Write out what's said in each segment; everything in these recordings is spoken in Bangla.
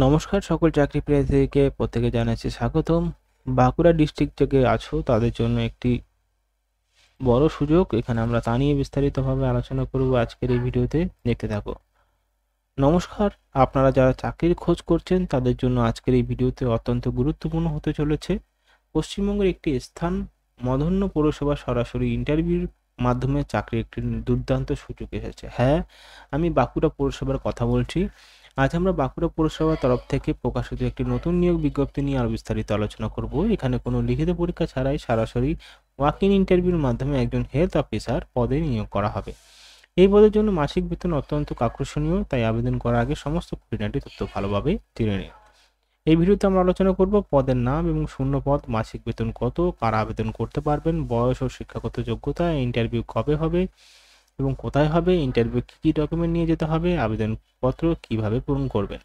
নমস্কার সকল চাকরি প্রার্থীকে প্রত্যেকে জানাচ্ছি স্বাগতম। বাঁকুড়া ডিস্ট্রিক্ট থেকে আছো তাদের জন্য একটি বড় সুযোগ, এখানে আমরা তা নিয়ে বিস্তারিতভাবে আলোচনা করব আজকের এই ভিডিওতে, দেখতে থাকো। নমস্কার, আপনারা যারা চাকরির খোঁজ করছেন তাদের জন্য আজকের এই ভিডিওতে অত্যন্ত গুরুত্বপূর্ণ হতে চলেছে। পশ্চিমবঙ্গের একটি স্থান মধ্যাহ্ন পৌরসভা সরাসরি ইন্টারভিউর মাধ্যমে চাকরির একটি দুর্দান্ত সুযোগ এসেছে। হ্যাঁ, আমি বাঁকুড়া পৌরসভার কথা বলছি। আজ আমরা বাঁকুড়া পৌরসভার তরফ থেকে প্রকাশিত একটি নতুন নিয়োগ বিজ্ঞপ্তি নিয়ে আরো বিস্তারিত আলোচনা করব। এখানে কোনো লিখিত পরীক্ষা ছাড়াই সরাসরি ওয়াক ইন ইন্টারভিউর মাধ্যমে একজন হেলথ অফিসার পদে নিয়োগ করা হবে। এই পদের জন্য মাসিক বেতন অত্যন্ত আকর্ষণীয়, তাই আবেদন করার আগে সমস্ত খুঁটিনাটি তথ্য ভালোভাবে জেনে নিন। এই ভিডিওতে আমরা আলোচনা করব পদের নাম এবং শূন্য পদ, মাসিক বেতন কত, কারা আবেদন করতে পারবেন, বয়স ও শিক্ষাগত যোগ্যতা, ইন্টারভিউ কবে হবে এবং কোথায় হবে, ইন্টারভিউ কী কী ডকুমেন্ট নিয়ে যেতে হবে, আবেদনপত্র কিভাবে পূরণ করবেন।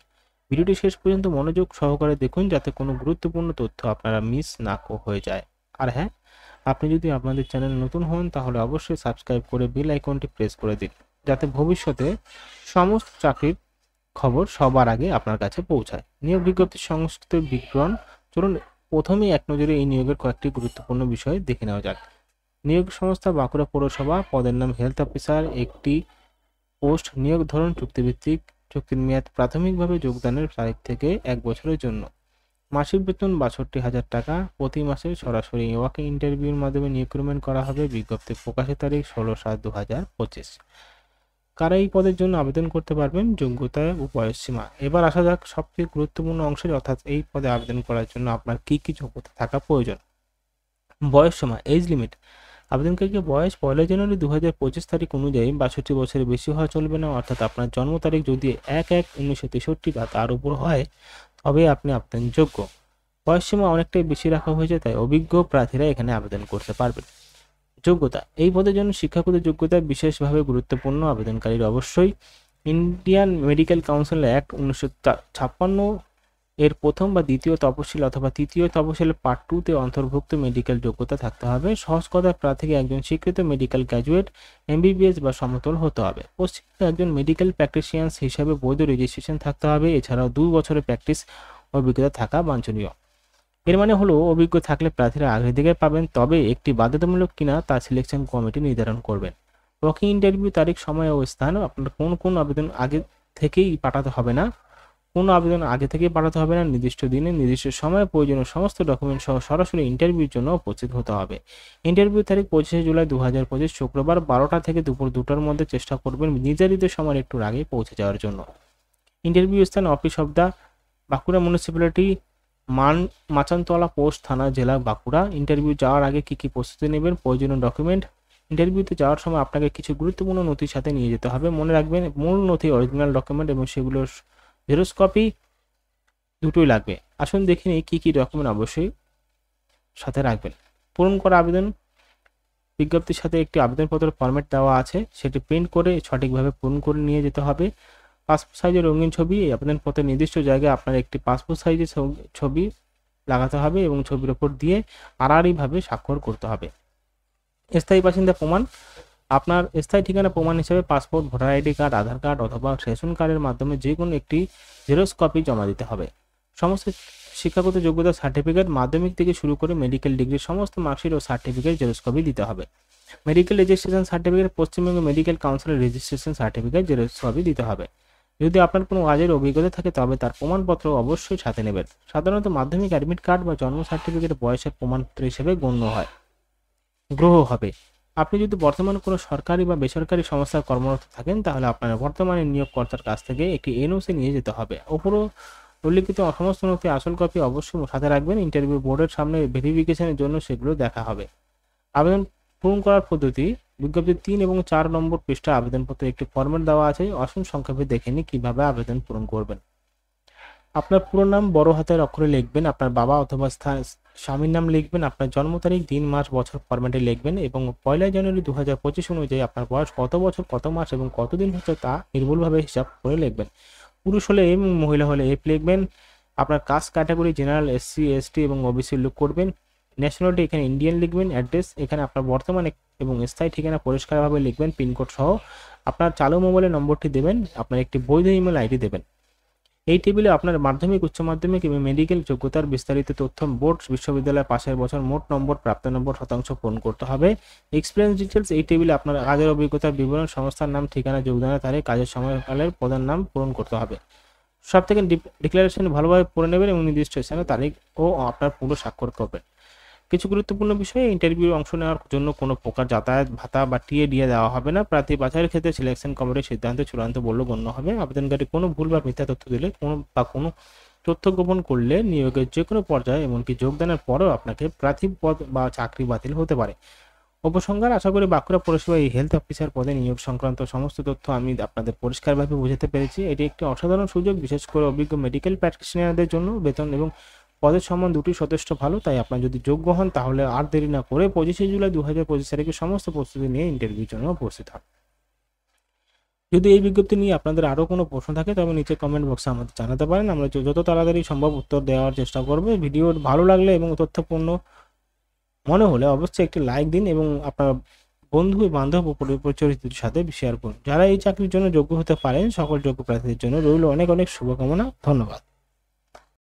ভিডিওটি শেষ পর্যন্ত মনোযোগ সহকারে দেখুন যাতে কোনো গুরুত্বপূর্ণ তথ্য আপনারা মিস না হয়ে যায়। আর হ্যাঁ, আপনি যদি আপনাদের চ্যানেল নতুন হন তাহলে অবশ্যই সাবস্ক্রাইব করে বেল আইকনটি প্রেস করে দিন, যাতে ভবিষ্যতে সমস্ত চাকরির খবর সবার আগে আপনার কাছে পৌঁছায়। নিয়োগ বিজ্ঞপ্তির সংস্কৃত বিবরণ। চলুন প্রথমে এক নজরে এই নিয়োগের কয়েকটি গুরুত্বপূর্ণ বিষয় দেখে নেওয়া যাক। নিয়োগ সংস্থা বাঁকুড়া পৌরসভা, পদের নাম হেলথ অফিসার, একটি পোস্ট, নিয়োগ ধরন চুক্তিভিত্তিক, চুক্তির মেয়াদ প্রাথমিকভাবে যোগদানের তারিখ থেকে 1 বছরের জন্য, মাসিক বেতন 62,000 টাকা, প্রতি মাসে সরাসরি ওয়াক ইন ইন্টারভিউর মাধ্যমে রিক্রুটমেন্ট করা হবে। বিজ্ঞপ্তি প্রকাশের তারিখ 16/7/2025। কারা এই পদের জন্য আবেদন করতে পারবেন, যোগ্যতা ও বয়সসীমা। এবার আসা যাক সবথেকে গুরুত্বপূর্ণ অংশে, অর্থাৎ এই পদে আবেদন করার জন্য আপনার কি কি যোগ্যতা থাকা প্রয়োজন। বয়সসীমা, এজ লিমিট। আবেদনকারীকে বয়স 1 জানুয়ারি 2025 তারিখ অনুযায়ী 62 বছরের বেশি হওয়া চলবে না, অর্থাৎ আপনার জন্ম তারিখ যদি 1/1/1963 বা তার উপর হয় তবে আপনি আবেদনযোগ্য। বয়সসীমা অনেকটাই বেশি রাখা হয়েছে, তাই অভিজ্ঞ প্রার্থীরা এখানে আবেদন করতে পারবেন। যোগ্যতা, এই পদের জন্য শিক্ষাগত যোগ্যতা বিশেষভাবে গুরুত্বপূর্ণ। আবেদনকারীর অবশ্যই ইন্ডিয়ান মেডিকেল কাউন্সিল অ্যাক্ট 1956 এর প্রথম বা দ্বিতীয় তপশিল অথবা তৃতীয় তপশিলের পার্ট 2-তে অন্তর্ভুক্ত মেডিকেল যোগ্যতা থাকতে হবে। সহজ কথায় প্রার্থীকে একজন স্বীকৃত মেডিকেল গ্র্যাজুয়েট, এমবিবিএস বা সমতুল হতে হবে। পশ্চিমবঙ্গে একজন মেডিকেল প্র্যাকটিশিয়ান হিসাবে বৈধ রেজিস্ট্রেশন থাকতে হবে। এছাড়াও 2 বছরের প্র্যাকটিস অভিজ্ঞতা থাকা বাঞ্ছনীয়। এর মানে হলো অভিজ্ঞ থাকলে প্রার্থীরা অগ্রাধিকার পাবেন, তবে একটি বাধ্যতামূলক কিনা তা সিলেকশন কমিটি নির্ধারণ করবেন। ওয়াকিং ইন্টারভিউ তারিখ, সময় ও স্থান। আপনার কোন আবেদন আগে থেকেই পাঠাতে হবে না, নির্দিষ্ট দিনে নির্দিষ্ট সময়ে প্রয়োজনীয় সমস্ত ডকুমেন্ট সহ সরাসরি ইন্টারভিউর জন্য উপস্থিত হতে হবে। ইন্টারভিউ তারিখ 25 জুলাই 2025 শুক্রবার 12টা থেকে দুপুর 2টার মধ্যে। চেষ্টা করবেন নির্ধারিত সময়ের একটু আগে পৌঁছে যাওয়ার জন্য। ইন্টারভিউ স্থান office of the Bankura municipality, Machantala post, থানা, জেলা বাঁকুড়া। ইন্টারভিউ যাওয়ার আগে কি কি প্রস্তুতি নেবেন, প্রয়োজনীয় ডকুমেন্ট। ইন্টারভিউতে যাওয়ার সময় আপনাকে কিছু গুরুত্বপূর্ণ নথির সাথে নিয়ে যেতে হবে। মনে রাখবেন, মূল নথি, অরিজিনাল ডকুমেন্ট এবং সেগুলোর জেরক্স কপি দুটোই লাগবে। আসুন দেখে নিই কি কি ডকুমেন্ট অবশ্যই সাথে রাখবেন। পূরণ করা আবেদন বিজ্ঞপ্তির সাথে একটি আবেদনপত্র ফরম্যাট দেওয়া আছে, সেটি প্রিন্ট করে সঠিকভাবে পূরণ করে নিয়ে যেতে হবে। পাসপোর্ট সাইজের রঙিন ছবি। এই আবেদনপত্রের নির্দিষ্ট জায়গায় আপনার একটি পাসপোর্ট সাইজের ছবি লাগাতে হবে এবং ছবির ওপর দিয়ে আড়াআড়িভাবে স্বাক্ষর করতে হবে। স্থায়ী বাসিন্দা প্রমাণ। আপনার স্থায়ী ঠিকানা প্রমাণ হিসেবে পাসপোর্ট, ভোটার আইডি কার্ড, আধার কার্ড অথবা রেশন কার্ডের মাধ্যমে যে কোনো একটি জেরক্স কপি জমা দিতে হবে। সমস্ত শিক্ষাগত যোগ্যতা সার্টিফিকেট, মাধ্যমিক থেকে শুরু করে মেডিকেল ডিগ্রির সমস্ত মার্কশিট ও সার্টিফিকেট জেরক্স কপি দিতে হবে। Medical registration certificate, Paschimbanga medical কাউন্সিলের রেজিস্ট্রেশন সার্টিফিকেট জেরক্স কপি দিতে হবে। যদি আপনার কোনো কাজের অভিজ্ঞতা থাকে তবে তার প্রমাণপত্র অবশ্যই সাথে নেবেন। সাধারণত মাধ্যমিক অ্যাডমিট কার্ড বা জন্ম সার্টিফিকেট বয়সের প্রমাণপত্র হিসেবে গণ্য হবে। আপনি যদি বর্তমানে কোনো সরকারি বা বেসরকারি সংস্থায় কর্মরত থাকেন তাহলে আপনার বর্তমানে নিয়োগকর্তার কাছ থেকে একটি এনওসি নিয়ে যেতে হবে। উপরও উল্লিখিত সমস্ত নথি আসল কপি অবশ্যই সাথে রাখবেন। ইন্টারভিউ বোর্ডের সামনে ভেরিফিকেশনের জন্য সেগুলো দেখা হবে। আবেদন পূরণ করার পদ্ধতি। বিজ্ঞপ্তির 3 এবং 4 নম্বর পৃষ্ঠা আবেদনপত্রে একটি ফরম্যাট দেওয়া আছে। আসুন সংক্ষেপে দেখে নিই কিভাবে আবেদন পূরণ করবেন। আপনার পুরো নাম বড় হাতের অক্ষরে লিখবেন, আপনার বাবা অথবা স্বামীর নাম লিখবেন, আপনার জন্ম তারিখ, দিন, মাস, বছর ফরম্যাটে লিখবেন এবং 1 জানুয়ারি 2025 অনুযায়ী আপনার বয়স কত বছর, কত মাস এবং কতদিন হচ্ছে তা নির্ভুলভাবে হিসাব করে লিখবেন। পুরুষ হলে এম, মহিলা হলে এফ লিখবেন। আপনার caste category general, SC, ST এবং ওবিসি উল্লেখ করবেন। ন্যাশনালিটি এখানে ইন্ডিয়ান লিখবেন। অ্যাড্রেস এখানে আপনার বর্তমান এবং স্থায়ী ঠিকানা পরিষ্কারভাবে লিখবেন, পিনকোড সহ। আপনার চালু মোবাইলের নম্বরটি দেবেন, আপনার একটি বৈধ ইমেল আইডি দেবেন। এই টেবিলে আপনার মাধ্যমিক, উচ্চ মাধ্যমিক এবং মেডিকেল যোগ্যতার বিস্তারিত তথ্য, বোর্ড, বিশ্ববিদ্যালয়ের পাশের বছর মোট নম্বর, প্রাপ্ত নম্বর, শতাংশ পূরণ করতে হবে। এক্সপিরিয়েন্স ডিটেলস, এই টেবিলে আপনার কাজের অভিজ্ঞতার বিবরণ, সংস্থার নাম, ঠিকানা, যোগদানের তারিখ, কাজের সময়কালের প্রধান নাম পূরণ করতে হবে। সব থেকে ডিক্লারেশন ভালোভাবে পড়ে নেবেন এবং নির্দিষ্ট স্থানে তারিখ ও আপনার পুরো স্বাক্ষর করবেন। কিছু গুরুত্বপূর্ণ বিষয়ে, ইন্টারভিউ অংশ নেওয়ার জন্য কোনো প্রকার যাতায়াত ভাতা বা টিএ দেওয়া হবে না। প্রার্থী বাছাইয়ের ক্ষেত্রে সিলেকশন কমিটির সিদ্ধান্ত চূড়ান্ত বলে গণ্য হবে। আবেদনকারী কোনো ভুল বা মিথ্যা তথ্য দিলে কোনো তথ্য গোপন করলে নিয়োগের যে কোনো পর্যায়ে, এমনকি যোগদানের পরেও আপনাকে প্রার্থী পদ বা চাকরি বাতিল হতে পারে। উপসংহার, আশা করি বাঁকুড়া পৌরসভা এই হেলথ অফিসার পদে নিয়োগ সংক্রান্ত সমস্ত তথ্য আমি আপনাদের পরিষ্কারভাবে বোঝাতে পেরেছি। এটি একটি অসাধারণ সুযোগ, বিশেষ করে অভিজ্ঞ মেডিকেল প্র্যাকটিশনারদের জন্য। বেতন এবং পদের সম্মান দুটি যথেষ্ট ভালো, তাই আপনার যদি যোগ্য হন তাহলে আর দেরি না করে 25শে জুলাই 2025 তারিখে সমস্ত প্রস্তুতি নিয়ে ইন্টারভিউর জন্য উপস্থিত হন। যদি এই বিজ্ঞপ্তি নিয়ে আপনাদের আরও কোনো প্রশ্ন থাকে তবে নিচে কমেন্ট বক্সে আমাদের জানাতে পারেন। আমরা যত তাড়াতাড়ি সম্ভব উত্তর দেওয়ার চেষ্টা করব। ভিডিও ভালো লাগলে এবং তথ্যপূর্ণ মনে হলে অবশ্যই একটি লাইক দিন এবং আপনার বন্ধু বান্ধব ও পরিচিতদের সাথে শেয়ার করুন। যারা এই চাকরির জন্য যোগ্য হতে পারেন সকল যোগ্য প্রার্থীদের জন্য রইল অনেক অনেক শুভকামনা। ধন্যবাদ।